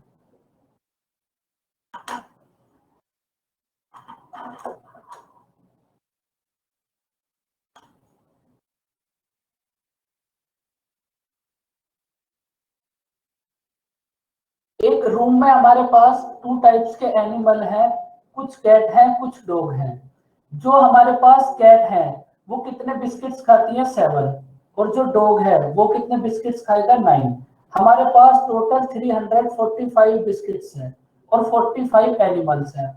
एक रूम में हमारे पास 2 टाइप्स के एनिमल हैं, कुछ कैट हैं कुछ डॉग हैं। जो हमारे पास कैट है वो कितने बिस्किट्स खाती है? 7। और जो डॉग है वो कितने बिस्किट्स खाएगा? 9। हमारे पास टोटल 345 बिस्किट्स हैं और 45 एनिमल्स हैं।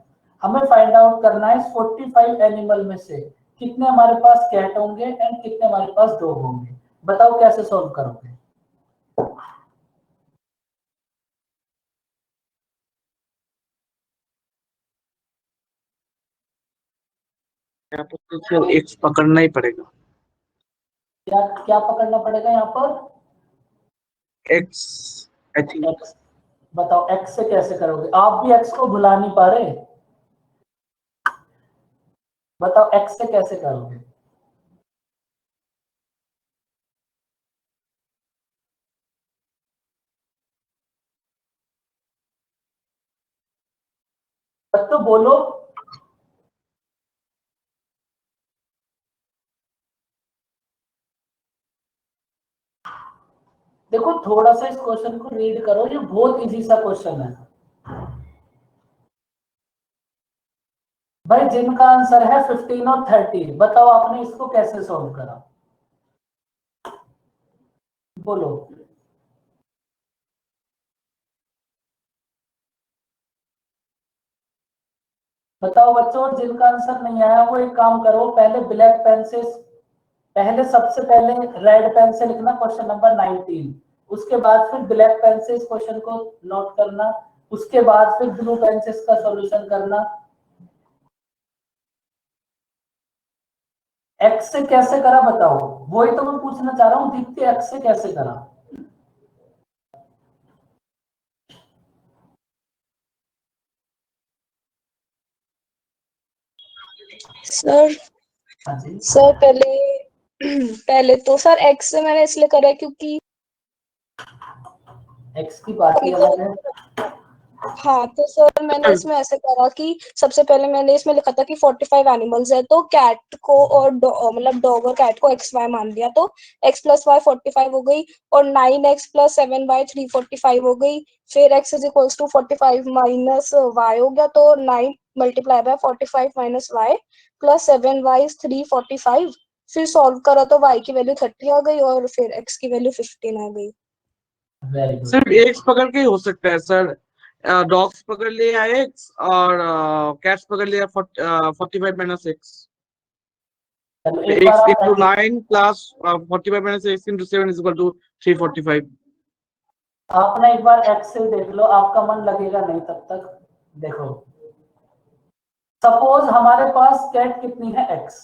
हमें फाइंड आउट करना है इस 45 एनिमल में से कितने हमारे पास कैट होंगे एंड कितने हमारे पास डॉग होंगे। बताओ कैसे सॉल्व करोगे? यहाँ पर तो सर एक्स पकड़ना ही पड़ेगा। क्या क्या पकड़ना पड़ेगा यहाँ पर? X, I think. एक्स। बताओ एक्स से कैसे करोगे? आप भी एक्स को भुला नहीं पा रहे। बताओ x से कैसे करोगे? तो बोलो। देखो थोड़ा सा इस क्वेश्चन को रीड करो, ये बहुत इजी सा क्वेश्चन है भाई, जिनका आंसर है 15 और 30। बताओ आपने इसको कैसे सॉल्व करा, बोलो। बताओ बच्चों, जिनका आंसर नहीं आया वो एक काम करो, पहले ब्लैक पेन से, पहले सबसे पहले रेड पेन से लिखना क्वेश्चन नंबर 19, उसके बाद फिर ब्लैक पेन से इस क्वेश्चन को नोट करना, उसके बाद फिर ब्लू पेन से इसका सॉल्यूशन करना। एक्स से कैसे करा बताओ, वही तो मैं पूछना चाह रहा हूँ, दीप्ति एक्स से कैसे करा? सर हाँ जी, सर पहले तो सर एक्स से मैंने इसलिए करा है क्योंकि एक्स की बात ही अलग है। हाँ, तो सर मैंने इसमें ऐसे करा कि सबसे पहले मैंने इसमें लिखा था कि 45 एनिमल्स है, तो कैट को और मतलब डॉग और कैट को एक्स वाई मान दिया, तो एक्स प्लस वाई 45 हो गई, और 9x प्लस 7y 345 हो गई। फिर x is equals to 45 minus Y हो गया, तो 9 multiply by 45 minus Y plus 7y 345। फिर सॉल्व करा तो y की वैल्यू 30 आ गई और फिर x की वैल्यू 15 आ गई। Very good. सिर्फ एक्स पकड़ के ही हो सकता है सर, डॉग्स पकड़ लिया एक्स और कैट्स पकड़ लिया 45 माइनस एक्स। चलो एक एक्स बार इंटू आप 9 plus 45 minus X into 7 is equal to 345। आपने एक बार एक्स से देख लो, आपका मन लगेगा नहीं तब तक। देखो सपोज हमारे पास कैट कितनी है एक्स,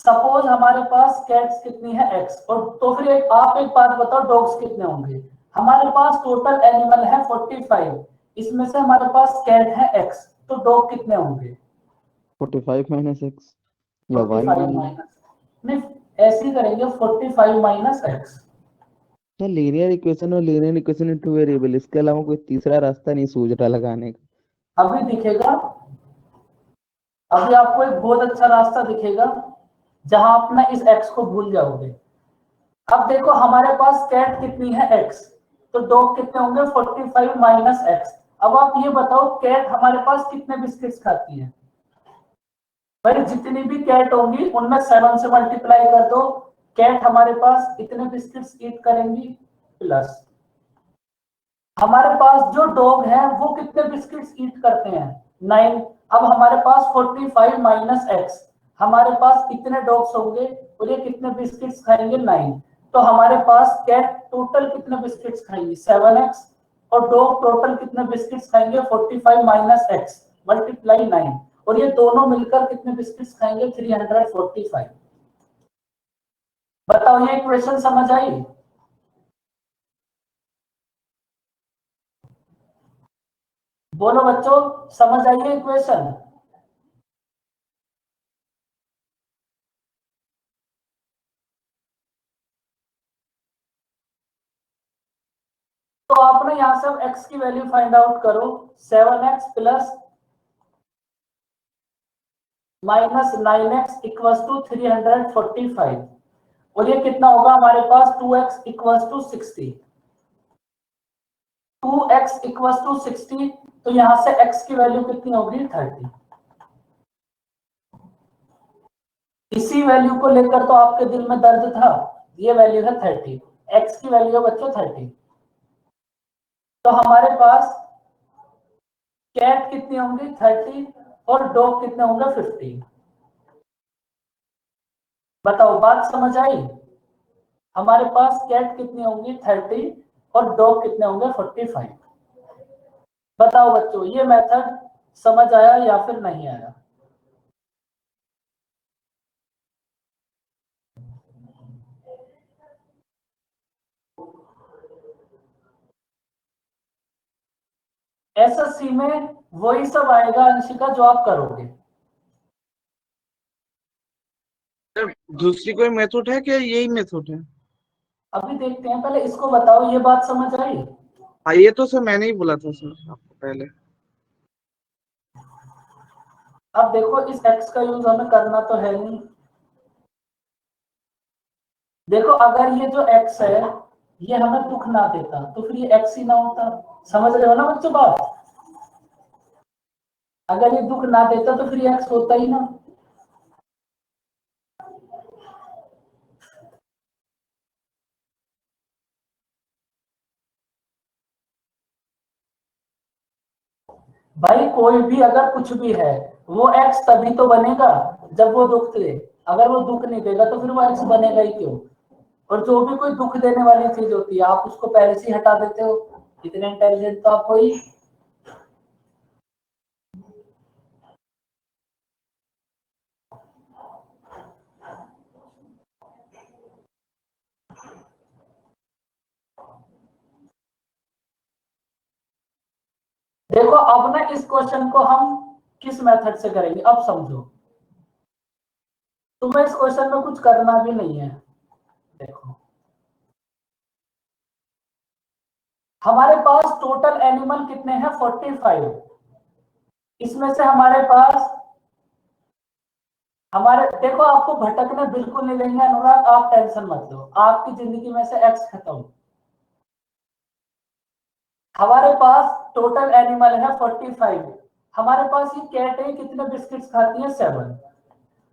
सपोज हमारे पास कैट्स कितनी है एक्स, और तो फिर आप एक बात बताओ डॉग्स कितने होंगे? हमारे पास टोटल एनिमल है 45, इसमें से हमारे पास कैट है एक्स, तो डॉग कितने होंगे? 45 माइनस एक्स या वाई 45 मान लो। माइनस, नहीं ऐसे ही करेंगे, 45 माइनस एक्स। या लीनियर इक्वेशन और linear equation in two variable, इसके अलावा कोई तीसरा रास्ता नहीं सूझ रहा लगाने का। अभी दिखेगा, अभी आपको एक बहुत अच्छा रास्ता दिखेगा जहां आप ना इस एक्स को भूल जाओगे। अब देखो हमारे पास कैट कितनी है एक्स, तो डॉग कितने होंगे 45 माइनस एक्स। अब आप ये बताओ कैट हमारे पास कितने बिस्किट्स खाती है? भाई जितनी भी कैट होंगी उनमें 7 से मल्टीप्लाई कर दो, कैट हमारे पास इतने बिस्किट्स ईट करेंगी, प्लस हमारे पास जो डॉग है वो कितने बिस्किट्स ईट करते हैं, 9। अब हमारे पास 45 माइनस एक्स, हमारे पास कितने डॉग्स होंगे और ये कितने बिस्किट्स खाएंगे, 9। तो हमारे पास कैट टोटल कितने बिस्किट्स खाएंगी, 7x, और डॉग टोटल कितने बिस्किट्स खाएंगे, 45 माइनस एक्स मल्टीप्लाई 9, और ये दोनों मिलकर कितने बिस्किट्स खाएंगे, 345। बताओ ये इक्वेशन समझ आई? बोलो बच्चों, समझ आई है इक्वेशन? तो आपने यहां से x की वैल्यू फाइंड आउट करो, 7x plus minus 9x equals to 345, और ये कितना होगा हमारे पास, 2x equals to 60। 2x equals to 60, तो यहां से x की वैल्यू कितनी होगी, 30। इसी वैल्यू को लेकर तो आपके दिल में दर्द था, ये वैल्यू है 30, x की वैल्यू है बच्चों 30। तो हमारे पास कैट कितनी होंगी 30 और डॉग कितने होंगे 50। बताओ बात समझ आई? हमारे पास कैट कितनी होंगी 30 और डॉग कितने होंगे 45। बताओ बच्चों ये मेथड समझ आया या फिर नहीं आया? एसएससी में वही सब आएगा अंशिका जो आप करोगे। सर दूसरी कोई मेथड है क्या, यही मेथड है? अभी देखते हैं, पहले इसको बताओ, ये बात समझ आई? हाँ ये तो सर मैंने ही बोला था सर आपको पहले। अब देखो इस x का यूज हमें करना तो है नहीं। देखो अगर ये जो x है ये हमें दुख ना देता तो फिर ये x ही ना होता। समझ रहे हो ना बच्चों बात? अगर ये दुख ना देता तो फिर ये x होता ही ना। भाई कोई भी अगर कुछ भी है वो x तभी तो बनेगा जब वो दुख दे। अगर वो दुख नहीं देगा तो फिर वो x बनेगा ही क्यों? और जो भी कोई दुख देने वाली चीज होती है आप उसको पहले से ही हटा देते हो। इतने इंटेलिजेंट तो आप हो ही। देखो अब ना इस क्वेश्चन को हम किस मेथड से करेंगे अब समझो। तुम्हें इस क्वेश्चन में कुछ करना भी नहीं है। देखो हमारे पास टोटल एनिमल कितने हैं 45। इसमें से हमारे देखो आपको भटकने बिल्कुल नहीं देंगे अनुराग, आप टेंशन मत लो, आपकी जिंदगी में से एक्स खत्म। हमारे पास टोटल एनिमल है 45। हमारे पास ये कैट है, कितने बिस्किट्स खाती है 7,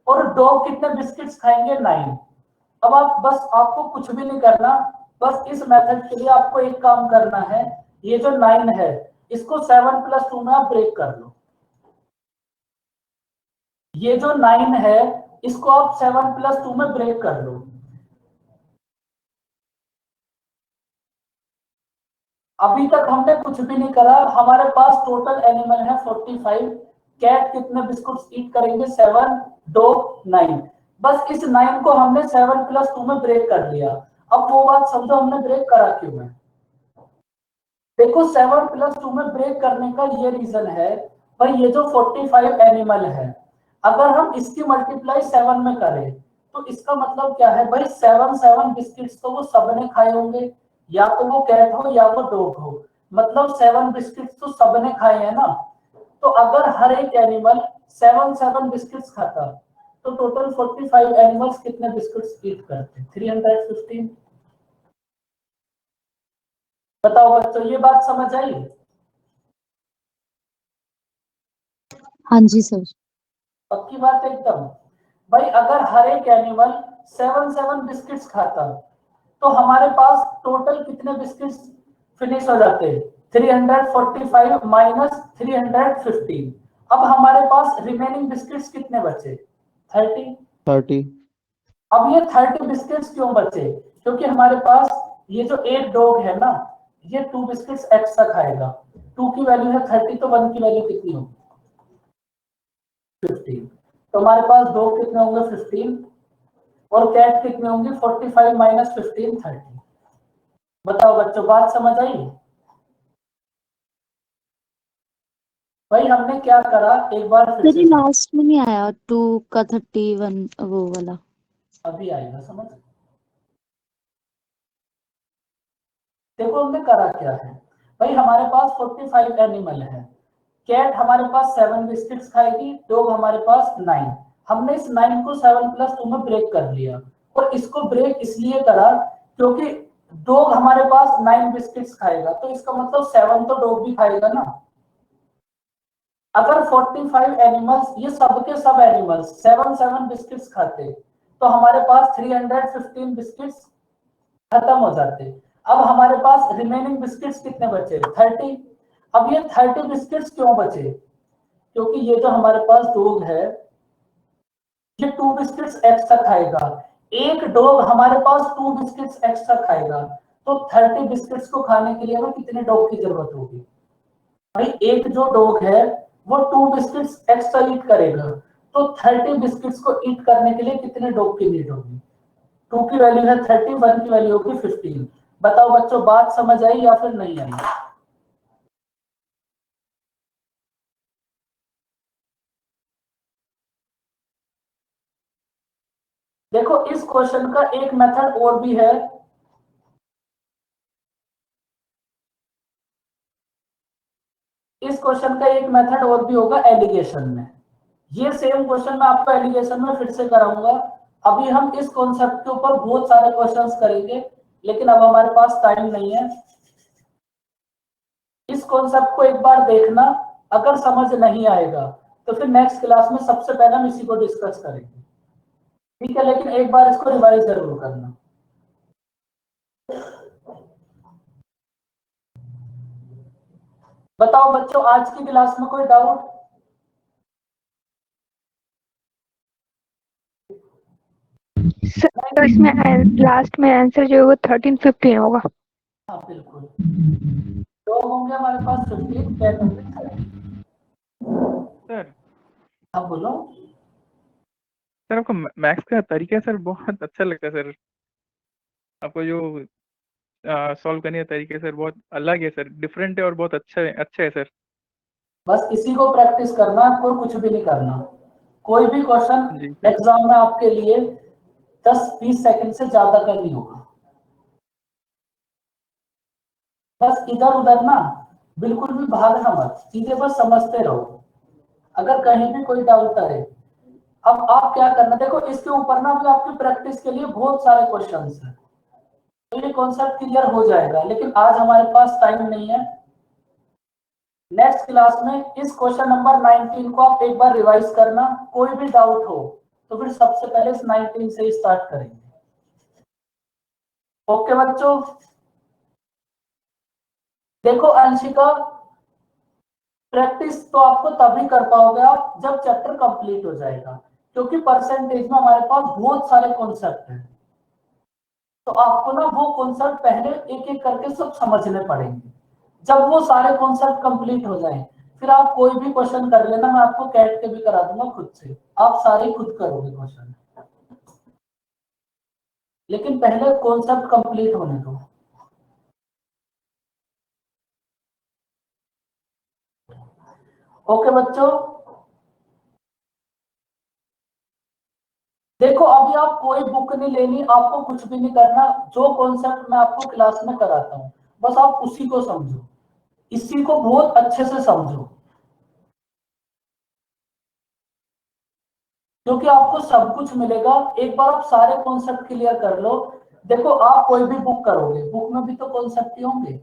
और डॉग कितने बिस्किट्स खाएंगे 9। अब आप बस आपको कुछ भी नहीं करना, बस इस मेथड के लिए आपको एक काम करना है, ये जो 9 है इसको 7 + 2 में आप ब्रेक कर लो। ये जो 9 है इसको आप 7 + 2 में ब्रेक कर लो। अभी तक हमने कुछ भी नहीं करा, हमारे पास टोटल एनिमल है 45। कैट कितने बिस्कुट्स ईट करेंगे 7, डॉग 9। बस इस 9 को हमने 7 + 2 में ब्रेक कर लिया। अब वो बात समझो हमने ब्रेक करा क्यों है। देखो 7 + 2 में ब्रेक करने का ये रीजन है, भाई ये जो 45 एनिमल है अगर हम इसकी मल्टीप्लाई 7 में करें तो इसका मतलब क्या है भाई, 7 बिस्किट्स तो वो सबने खाए होंगे, या तो वो कैट हो या वो डॉग हो, मतलब 7 बिस्किट्स तो सबने खाए हैं ना। तो अगर हर एक एनिमल 7 बिस्किट्स खाता तो टोटल 45 एनिमल्स कितने बिस्किट्स ईट करते? 315। बताओ बच्चों ये बात समझ आई? हाँ जी सर। पक्की बात एकदम। भाई अगर हर एक एनिमल 7 बिस्किट्स खाता तो हमारे पास टोटल कितने बिस्किट्स फिनिश हो जाते? 345 माइनस 315। अब हमारे पास रिमेनिंग बिस्किट्स कितने बचे? 30। 30। अब ये 30 बिस्किट्स क्यों बचे? क्योंकि हमारे पास ये जो एक डॉग है ना ये 2 बिस्किट्स एक्स्ट्रा खाएगा। 2 की वैल्यू है 30 तो 1 की वैल्यू कितनी होगी? 15। तो हमारे पास डॉग कितने होंगे 15, और कैट कितने होंगे 45 माइनस 15 30। बताओ बच्चों बात समझ आई? भाई हमने क्या करा एक बार फिर सर से ये सुनो। लास्ट में नहीं आया 2 का 31 वो वाला। अभी आएगा समझ। देखो हमने करा क्या है, भाई हमारे पास 45 एनिमल है। कैट हमारे पास 7 बिस्किट्स खाएगी, डॉग हमारे पास 9। हमने इस 9 को 7 + 2 में ब्रेक कर लिया, और इसको ब्रेक इसलिए करा क्योंकि डॉग हमारे पास 9 बिस्किट्स खाएगा तो इसका मतलब 7 तो डॉग भी खाएगा ना। अगर 45 एनिमल्स ये सबके सब एनिमल्स 7 बिस्किट्स खाते तो हमारे पास 315 बिस्किट्स खत्म हो जाते। अब हमारे पास रिमेनिंग बिस्किट्स कितने बचे? 30। अब ये 30 बिस्किट्स क्यों बचे? क्योंकि ये जो हमारे पास डॉग है ये 2 बिस्किट्स एक्स्ट्रा खाएगा। एक डॉग हमारे पास 2 बिस्किट्स एक्स्ट्रा खाएगा, तो 30 बिस्किट्स को खाने के लिए हमें कितने डॉग की जरूरत होगी? भाई एक जो डॉग है वो 2 बिस्किट्स एक्स्ट्रा ईट करेगा, तो 30 बिस्किट्स को ईट करने के लिए कितने डॉग की नीड होगी? 2 की वैल्यू है 30, 1 की वैल्यू होगी 15। बताओ बच्चों बात समझ आई या फिर नहीं आई? देखो इस क्वेश्चन का एक मेथड और भी है। इस क्वेश्चन का एक मेथड और भी होगा एलिगेशन में। ये सेम क्वेश्चन मैं आपको एलिगेशन में फिर से कराऊंगा। अभी हम इस कॉन्सेप्ट के ऊपर बहुत सारे क्वेश्चंस करेंगे, लेकिन अब हमारे पास टाइम नहीं है। इस कॉन्सेप्ट को एक बार देखना, अगर समझ नहीं आएगा तो फिर नेक्स्ट क्लास में सबसे पहले हम इसी को डिस्कस करेंगे, ठीक है? लेकिन एक बार इसको रिवाइज जरूर करना। बताओ बच्चों, आज की क्लास में कोई डाउट? सर इसमें लास्ट में आंसर जो होगा 13-15 होगा। हाँ बिल्कुल, तो होंगे हमारे पास 15, 10 होंगे 30। सर अब बोलो। सर आपको मैथ्स का तरीका सर बहुत अच्छा लगता है सर। आपको जो सॉल्व करने का तरीका सर बहुत अलग है सर, डिफरेंट है और बहुत अच्छा है सर। बस इसी को प्रैक्टिस करना, आपको कुछ भी नहीं करना। कोई भी क्वेश्चन जी सर। एग्जाम में आपके लिए 10-20 सेकंड से ज्यादा का नहीं होगा। बस इधर उधर ना बिल्कुल भी भागना मत, चीजें बस समझते रहो। अगर कहीं भी कोई डाउट आए, अब आप क्या करना, देखो इसके ऊपर ना भी आपकी प्रैक्टिस के लिए बहुत सारे क्वेश्चंस हैं, तो ये कॉन्सेप्ट क्लियर हो जाएगा। लेकिन आज हमारे पास टाइम नहीं है। नेक्स्ट क्लास में इस क्वेश्चन नंबर 19 को आप एक बार रिवाइज करना। कोई भी डाउट हो तो फिर सबसे पहले इस 19 से ही स्टार्ट करेंगे। ओके बच्चों, देखो अंशिका, प्रैक्टिस तो आपको तभी कर पाओगे आप जब चैप्टर कंप्लीट हो जाएगा, क्योंकि परसेंटेज में हमारे पास बहुत सारे कॉन्सेप्ट हैं। तो आपको ना वो कॉन्सेप्ट पहले एक एक करके सब समझने पड़ेंगे। जब वो सारे कॉन्सेप्ट कंप्लीट हो जाएं, फिर आप कोई भी क्वेश्चन कर लेना, मैं आपको कैट के भी करा दूंगा खुद से, आप सारे खुद करोगे क्वेश्चन। लेकिन पहले कॉन्सेप्ट कंप्लीट होने दो। ओके बच्चों, देखो अभी आप कोई बुक नहीं लेनी, आपको कुछ भी नहीं करना। जो कॉन्सेप्ट मैं आपको क्लास में कराता हूँ बस आप उसी को समझो, इसी को बहुत अच्छे से समझो, क्योंकि आपको सब कुछ मिलेगा। एक बार आप सारे कॉन्सेप्ट क्लियर कर लो। देखो आप कोई भी बुक करोगे, बुक में भी तो कॉन्सेप्ट ही होंगे।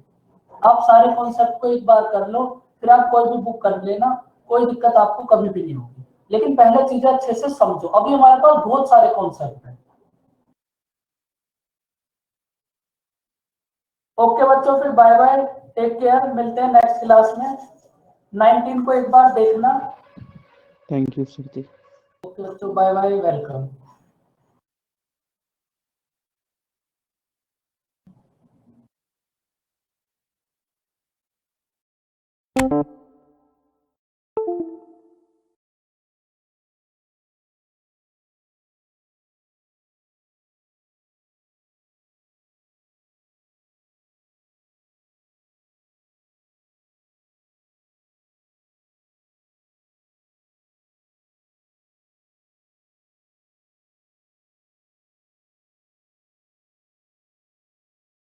आप सारे कॉन्सेप्ट को एक बार कर लो, फिर आप कोई भी बुक कर लेना, कोई दिक्कत आपको कभी भी नहीं होगी। लेकिन पहले चीजें अच्छे से समझो। अभी हमारे पास बहुत सारे कॉन्सेप्ट हैं। ओके बच्चों, फिर बाय बाय, टेक केयर, मिलते हैं नेक्स्ट क्लास में। 19 को एक बार देखना। Thank you sir ji. Okay बच्चों, बाय बाय, वेलकम।